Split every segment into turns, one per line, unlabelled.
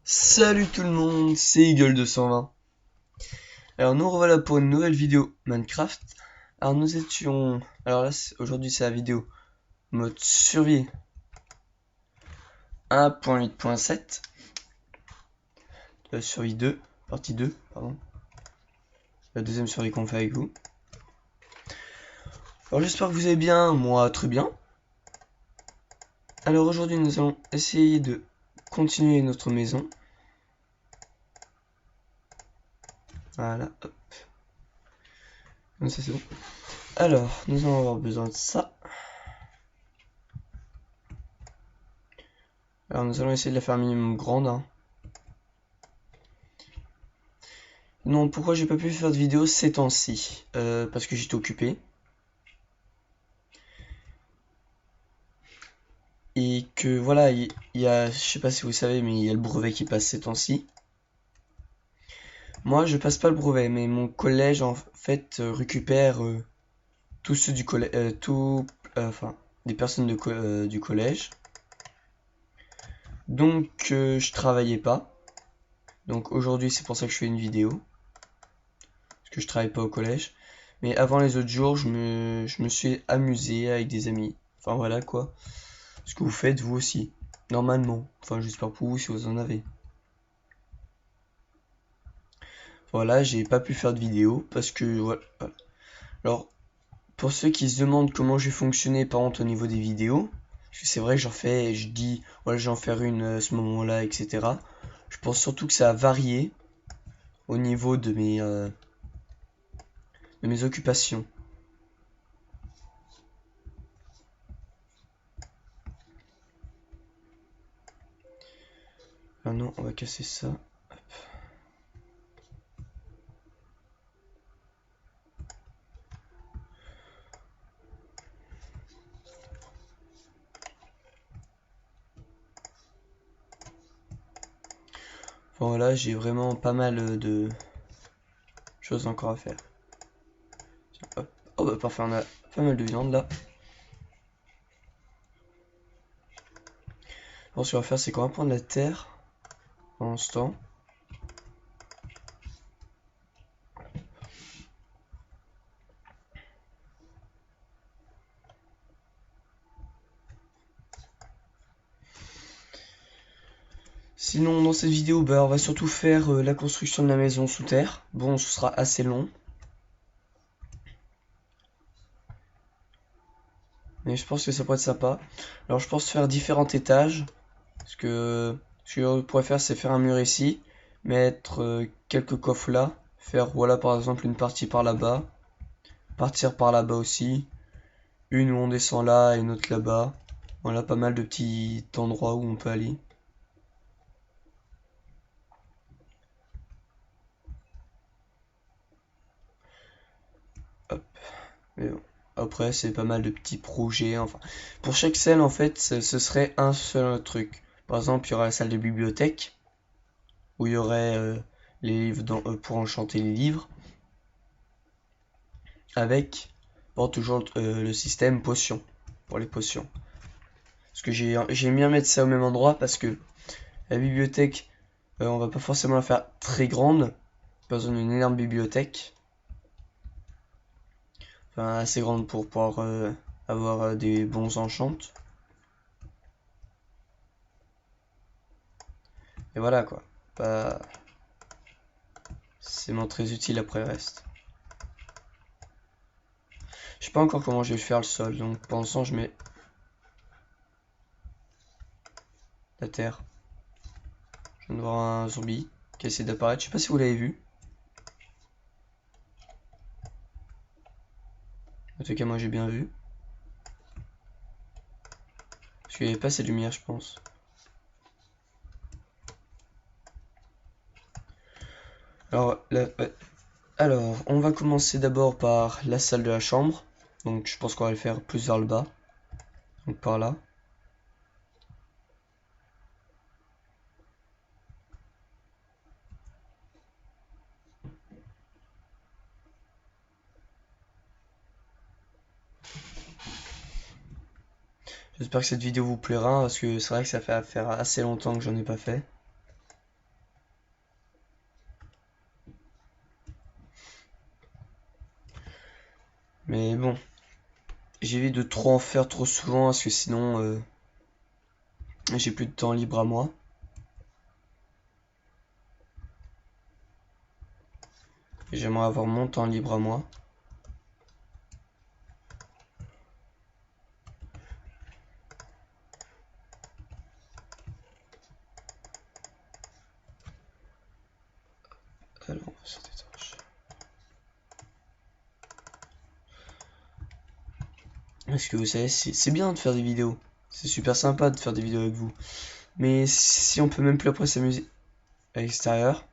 Salut tout le monde, c'est Eagle220. Alors nous revoilà pour une nouvelle vidéo Minecraft. Alors nous étions... Alors là, aujourd'hui c'est la vidéo mode survie 1.8.7. Survie 2, partie 2, pardon. La deuxième survie qu'on fait avec vous. Alors j'espère que vous allez bien, moi très bien. Alors aujourd'hui nous allons essayer de continuer notre maison. Voilà, hop. Comme ça c'est bon. Alors, nous allons avoir besoin de ça. Alors nous allons essayer de la faire minimum grande. Hein. Non, pourquoi j'ai pas pu faire de vidéo ces temps-ci parce que j'étais occupé. Et que voilà, il y a, je sais pas si vous savez, mais il y a le brevet qui passe ces temps-ci. Moi, je passe pas le brevet, mais mon collège en fait récupère tous ceux du collège, enfin, des personnes du collège. Donc, je travaillais pas. Donc aujourd'hui, c'est pour ça que je fais une vidéo. Parce que je travaille pas au collège. Mais avant les autres jours, je me suis amusé avec des amis. Enfin voilà quoi. Ce que vous faites vous aussi. Normalement. Enfin j'espère pour vous si vous en avez. Voilà, j'ai pas pu faire de vidéo parce que voilà. Alors, pour ceux qui se demandent comment j'ai fonctionné par contre au niveau des vidéos, parce que c'est vrai que j'en fais, je dis, voilà, j'en faire une à ce moment-là, etc. Je pense surtout que ça a varié au niveau de mes occupations. Ah non, on va casser ça. Hop. Voilà, j'ai vraiment pas mal de choses encore à faire. Tiens, hop. Oh bah parfait, on a pas mal de viande là. Alors ce qu'on va faire, c'est qu'on va prendre la terre pendant ce temps. Sinon, dans cette vidéo, bah, on va surtout faire la construction de la maison sous terre. Bon, ce sera assez long. Mais je pense que ça pourrait être sympa. Alors, je pense faire différents étages. Parce que ce que je pourrais faire, c'est faire un mur ici. Mettre quelques coffres là. Faire, voilà, par exemple, une partie par là-bas. Partir par là-bas aussi. Une où on descend là et une autre là-bas. Voilà, pas mal de petits endroits où on peut aller. Hop. Mais bon. Après, c'est pas mal de petits projets. Enfin, pour chaque scène, en fait, ce serait un seul truc. Par exemple, il y aurait la salle de bibliothèque où il y aurait les livres pour enchanter les livres, avec bon, toujours le système potion pour les potions. Parce que j'aime bien mettre ça au même endroit parce que la bibliothèque, on va pas forcément la faire très grande. Pas besoin d'une énorme bibliothèque. Enfin, assez grande pour pouvoir avoir des bons enchants. Et voilà quoi. Pas... C'est vraiment très utile après le reste. Je sais pas encore comment je vais faire le sol, donc pour l'instant je mets la terre. Je viens de voir un zombie qui essaie d'apparaître, je sais pas si vous l'avez vu. En tout cas moi j'ai bien vu. Parce qu'il n'y avait pas assez de lumière je pense. Alors, on va commencer d'abord par la salle de la chambre. Donc je pense qu'on va le faire plus vers le bas. Donc par là. J'espère que cette vidéo vous plaira, parce que c'est vrai que ça fait faire assez longtemps que j'en ai pas fait. Mais bon, j'évite de trop en faire trop souvent, parce que sinon j'ai plus de temps libre à moi. J'aimerais avoir mon temps libre à moi. Alors, ça détanche. Est-ce que vous savez, c'est bien de faire des vidéos. C'est super sympa de faire des vidéos avec vous. Mais si on peut même plus après s'amuser à l'extérieur,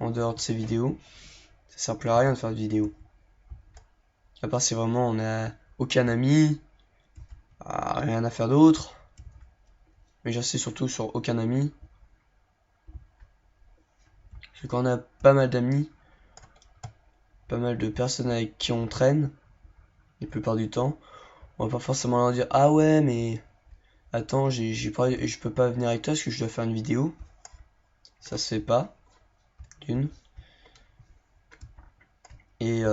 en dehors de ces vidéos, ça sert plus à rien de faire de vidéos. À part si vraiment on a aucun ami, rien à faire d'autre. Mais j'insiste surtout sur aucun ami. Parce que quand on a pas mal d'amis, pas mal de personnes avec qui on traîne, la plupart du temps, on va pas forcément leur dire ah ouais mais attends je peux pas venir avec toi parce que je dois faire une vidéo. Ça se fait pas, d'une. Et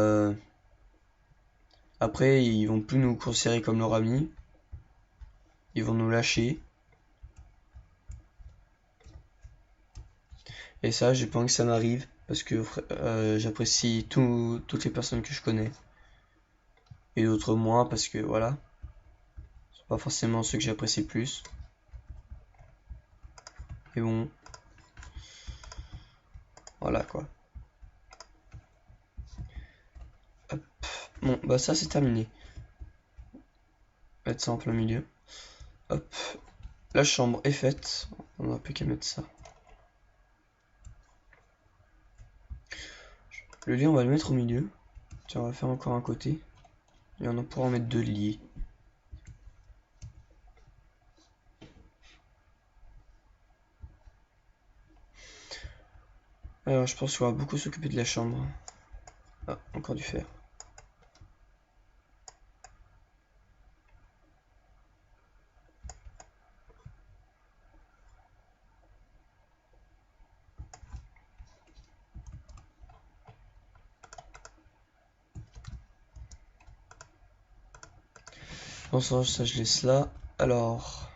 après ils vont plus nous considérer comme leurs amis. Ils vont nous lâcher. Et ça j'ai pas envie que ça m'arrive parce que j'apprécie toutes les personnes que je connais. Et d'autres moins parce que voilà. C'est pas forcément ceux que j'apprécie le plus. Mais bon. Voilà quoi. Hop. Bon, bah ça c'est terminé. Mettre ça en plein milieu. Hop. La chambre est faite. On n'a plus qu'à mettre ça. Le lit, on va le mettre au milieu. Tiens, on va faire encore un côté. Et on pourra en mettre deux lits. Alors, je pense qu'on va beaucoup s'occuper de la chambre. Ah, encore du fer. Bon, ça, je laisse là. Alors,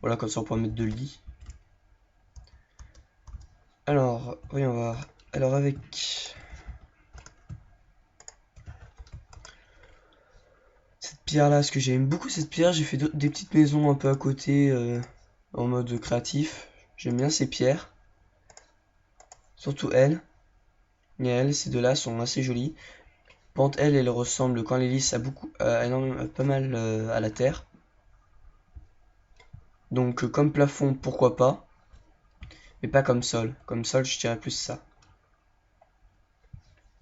voilà, comme ça, on pourra mettre deux lits. Alors, voyons voir. Alors, avec cette pierre-là, parce que j'aime beaucoup cette pierre, j'ai fait des petites maisons un peu à côté, en mode créatif. J'aime bien ces pierres. Surtout elles. Et elles, ces deux-là sont assez jolies. Pente, elle ressemble, quand elle est lisse, à pas mal à la terre. Donc, comme plafond, pourquoi pas. Mais pas comme sol. Comme sol, je dirais plus ça.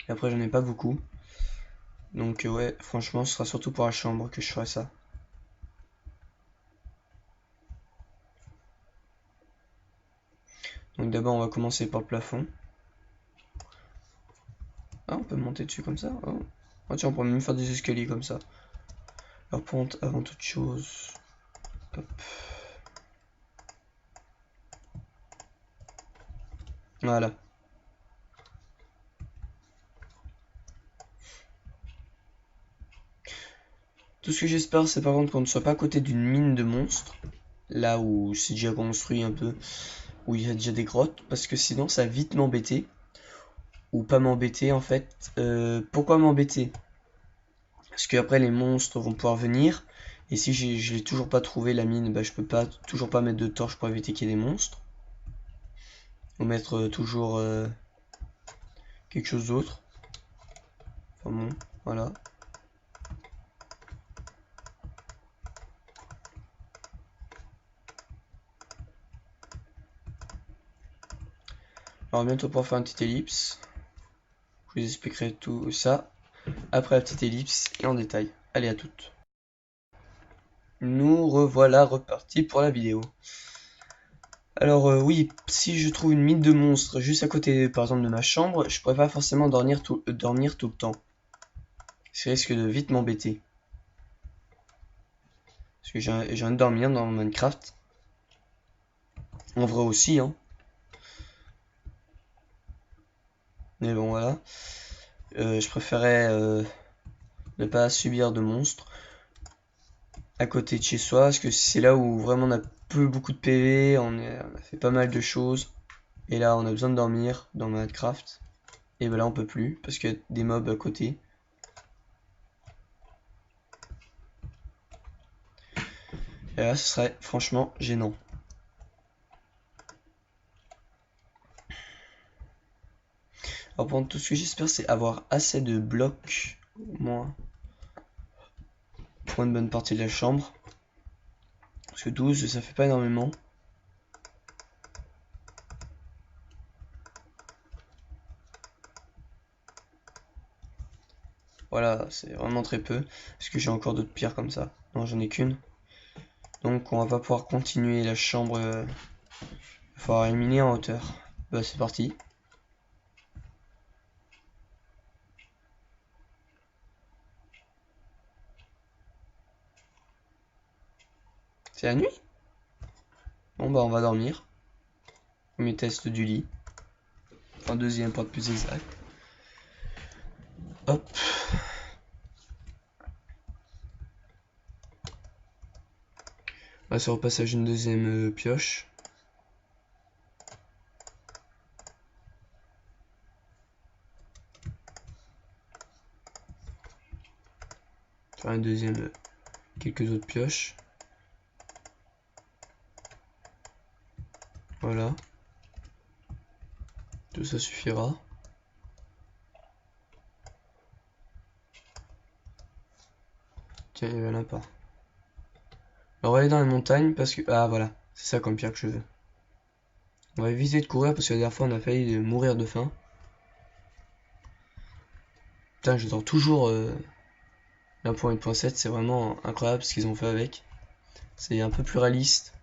Et après, j'en ai pas beaucoup. Donc, ouais, franchement, ce sera surtout pour la chambre que je ferai ça. Donc, d'abord, on va commencer par le plafond. Ah, on peut monter dessus comme ça. Oh. Ah, tiens, on pourrait même faire des escaliers comme ça. Alors, avant toute chose. Hop. Voilà. Tout ce que j'espère, c'est par contre qu'on ne soit pas à côté d'une mine de monstres. Là où c'est déjà construit un peu. Où il y a déjà des grottes. Parce que sinon, ça va vite m'embêter. Ou pas m'embêter, en fait. Pourquoi m'embêter? Parce que après les monstres vont pouvoir venir. Et si je l'ai toujours pas trouvé la mine, bah, je peux toujours pas mettre de torche pour éviter qu'il y ait des monstres. Ou mettre toujours quelque chose d'autre. Enfin bon, voilà. Alors bientôt pour faire une petite ellipse. Je vous expliquerai tout ça après la petite ellipse et en détail. Allez, à toutes. Nous revoilà repartis pour la vidéo. Alors oui, si je trouve une mine de monstres juste à côté par exemple de ma chambre, je pourrais pas forcément dormir tout le temps. Ça risque de vite m'embêter. Parce que j'ai envie de dormir dans Minecraft. En vrai aussi, hein. Mais bon, voilà. Je préférais ne pas subir de monstres à côté de chez soi, parce que c'est là où vraiment on a beaucoup de PV, on a fait pas mal de choses. Et là, on a besoin de dormir dans Minecraft. Et ben là, on peut plus, parce qu'il y a des mobs à côté. Et là, ce serait franchement gênant. Alors, pour tout ce que j'espère, c'est avoir assez de blocs, au moins, pour une bonne partie de la chambre. Parce que 12, ça fait pas énormément. Voilà, c'est vraiment très peu. Parce que j'ai encore d'autres pierres comme ça. Non, j'en ai qu'une. Donc, on va pas pouvoir continuer la chambre. Il va falloir éliminer en hauteur. Bah, c'est parti. C'est la nuit? Bon, bah, on va dormir. Premier test du lit. Enfin, deuxième pour être plus exact. Hop. On va se repassage une deuxième pioche. Faire une deuxième, quelques autres pioches. Voilà. Tout ça suffira. Tiens, il y avait là pas. Alors, on va aller dans les montagnes parce que... Ah, voilà. C'est ça comme pierre que je veux. On va éviter de courir parce que la dernière fois, on a failli mourir de faim. Putain, j'adore toujours la 1.7. C'est vraiment incroyable ce qu'ils ont fait avec. C'est un peu plus réaliste.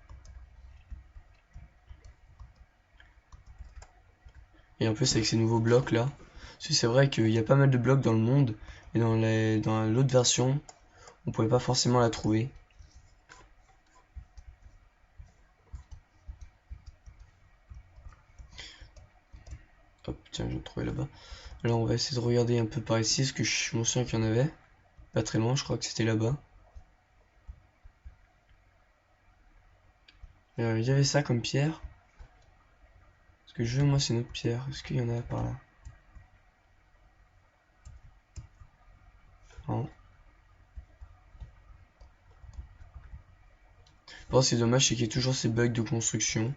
Et en plus, avec ces nouveaux blocs là. Parce que c'est vrai qu'il y a pas mal de blocs dans le monde. Et dans l'autre version, on pouvait pas forcément la trouver. Hop, tiens, je vais le trouver là-bas. Alors, on va essayer de regarder un peu par ici, parce que je m'en souviens qu'il y en avait. Pas très loin, je crois que c'était là-bas. Il y avait ça comme pierre. Ce que je veux, moi, c'est une autre pierre. Est-ce qu'il y en a par là? Non. Bon, c'est dommage, c'est qu'il y a toujours ces bugs de construction.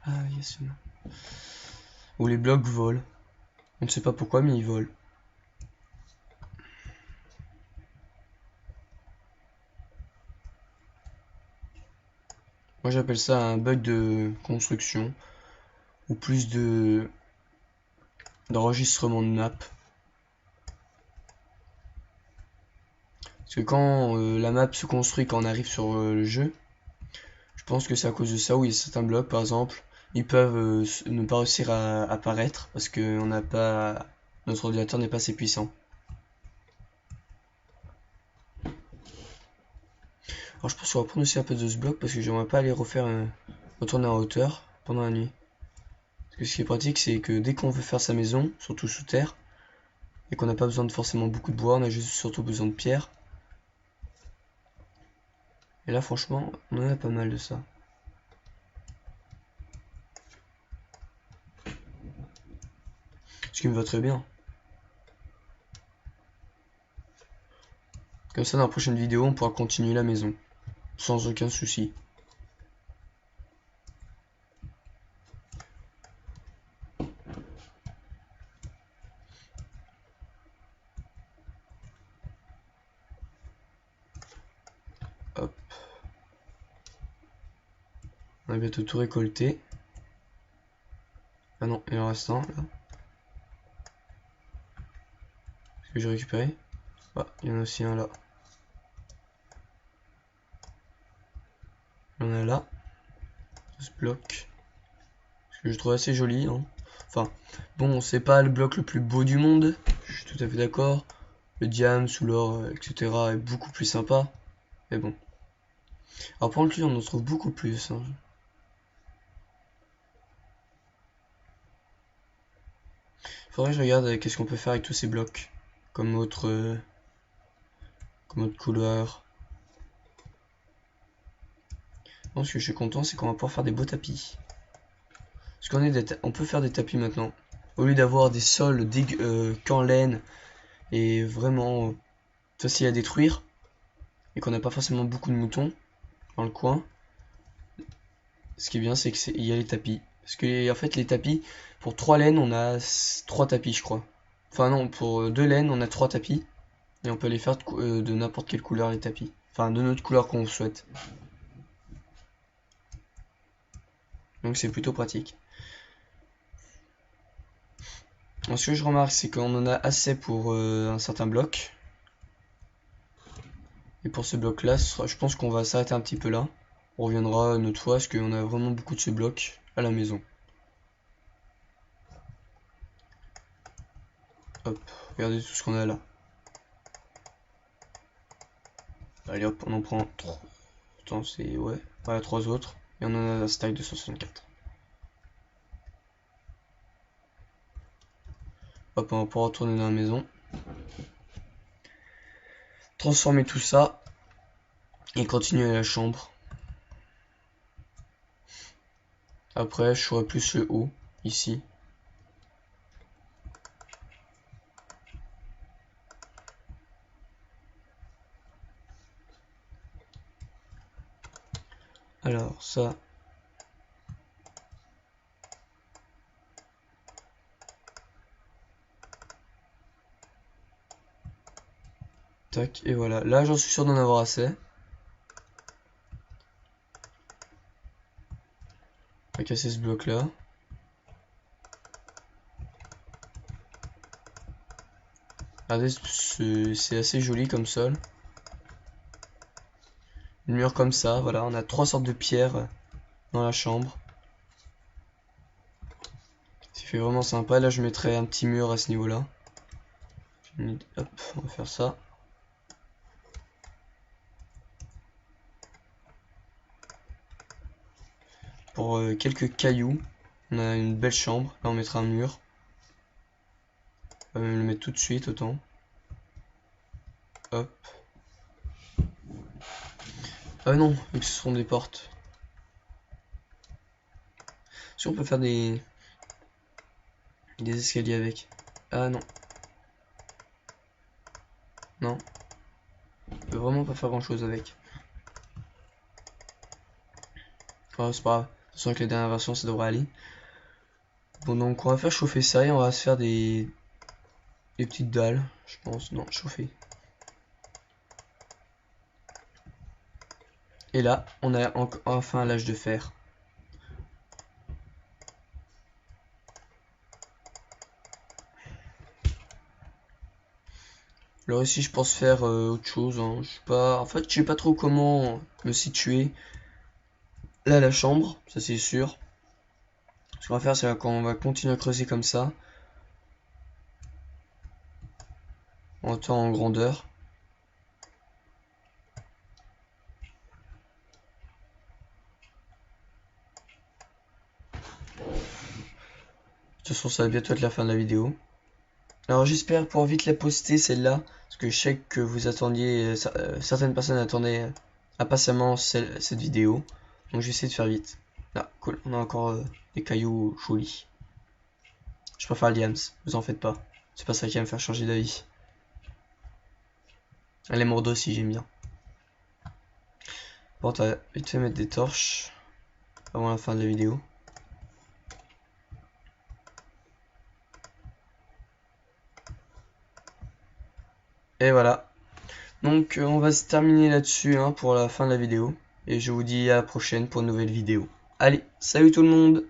Ah, yes. Où les blocs volent. On ne sait pas pourquoi, mais ils volent. Moi, j'appelle ça un bug de construction. Ou plus d'enregistrement de map. Parce que quand la map se construit, quand on arrive sur le jeu, je pense que c'est à cause de ça où il y a certains blocs, par exemple, ils peuvent ne pas réussir à apparaître parce que on n'a pas, notre ordinateur n'est pas assez puissant. Alors je pense qu'on va prendre aussi un peu de ce bloc parce que j'aimerais pas aller retourner en hauteur pendant la nuit. Parce que ce qui est pratique, c'est que dès qu'on veut faire sa maison, surtout sous terre, et qu'on n'a pas besoin de forcément beaucoup de bois, on a juste surtout besoin de pierre. Et là, franchement, on en a pas mal de ça. Ce qui me va très bien. Comme ça, dans la prochaine vidéo, on pourra continuer la maison. Sans aucun souci. Hop. On a bientôt tout récolté. Ah non, il en reste un là. Est-ce que j'ai récupéré? Ah, il y en a aussi un là. Il y en a là. Ce bloc. Ce que je trouve assez joli. Hein. Enfin, bon, c'est pas le bloc le plus beau du monde. Je suis tout à fait d'accord. le diams ou l'or, etc. est beaucoup plus sympa. Mais bon. Alors par contre, lui, on en trouve beaucoup plus. Hein. Faudrait que je regarde qu'est-ce qu'on peut faire avec tous ces blocs. Comme autre couleur. Non, ce que je suis content, c'est qu'on va pouvoir faire des beaux tapis. Parce on peut faire des tapis maintenant. Au lieu d'avoir des sols qu'en laine et vraiment facile à détruire, et qu'on n'a pas forcément beaucoup de moutons dans le coin, ce qui est bien, c'est qu'il y a les tapis. Parce que en fait, les tapis, pour 3 laines, on a 3 tapis, je crois. Enfin non, pour 2 laines, on a 3 tapis. Et on peut les faire de n'importe quelle couleur, les tapis. Enfin, de notre couleur qu'on souhaite. Donc c'est plutôt pratique. Ce que je remarque, c'est qu'on en a assez pour un certain bloc. Et pour ce bloc là, je pense qu'on va s'arrêter un petit peu là. On reviendra une autre fois parce qu'on a vraiment beaucoup de ce bloc à la maison. Hop, regardez tout ce qu'on a là. Allez hop, on en prend 3. Attends, c'est ouais, voilà 3 autres. Et on en a un stack de 64. Hop, on va pouvoir retourner dans la maison. Transformer tout ça. Et continuer à la chambre. Après, je ferai plus le haut, ici. Alors, ça. Tac, et voilà. Là, j'en suis sûr d'en avoir assez. On va casser ce bloc-là. Regardez, c'est assez joli comme sol. Une mur comme ça, voilà. On a 3 sortes de pierres dans la chambre. Ça fait vraiment sympa. Là, je mettrai un petit mur à ce niveau-là. Hop, on va faire ça. Pour quelques cailloux, on a une belle chambre. Là, on mettra un mur. On va même le mettre tout de suite, autant. Hop. Ah non, vu que ce seront des portes. Si on peut faire des escaliers avec. Ah non. Non. On peut vraiment pas faire grand chose avec. Oh, c'est pas grave. De toute façon, avec les dernières versions, ça devrait aller. Bon, donc on va faire chauffer ça et on va se faire des petites dalles, je pense. Non, chauffer. Et là, on a enfin l'âge de fer. Alors ici, je pense faire autre chose. Hein. Je sais pas. En fait, je sais pas trop comment me situer. Là, la chambre, ça c'est sûr. Ce qu'on va faire, c'est qu'on va continuer à creuser comme ça. En temps en grandeur. De toute façon, ça va bientôt être la fin de la vidéo. Alors j'espère pouvoir vite la poster celle-là. Parce que je sais que vous attendiez. Certaines personnes attendaient impatiemment cette vidéo. Donc j'essaie de faire vite. Ah, cool. On a encore des cailloux jolis. Je préfère le diams, vous en faites pas. C'est pas ça qui va me faire changer d'avis. Les mordeaux aussi, j'aime bien. Bon, t'as vite fait mettre des torches avant la fin de la vidéo. Et voilà. Donc on va se terminer là-dessus hein, pour la fin de la vidéo. Et je vous dis à la prochaine pour une nouvelle vidéo. Allez, salut tout le monde!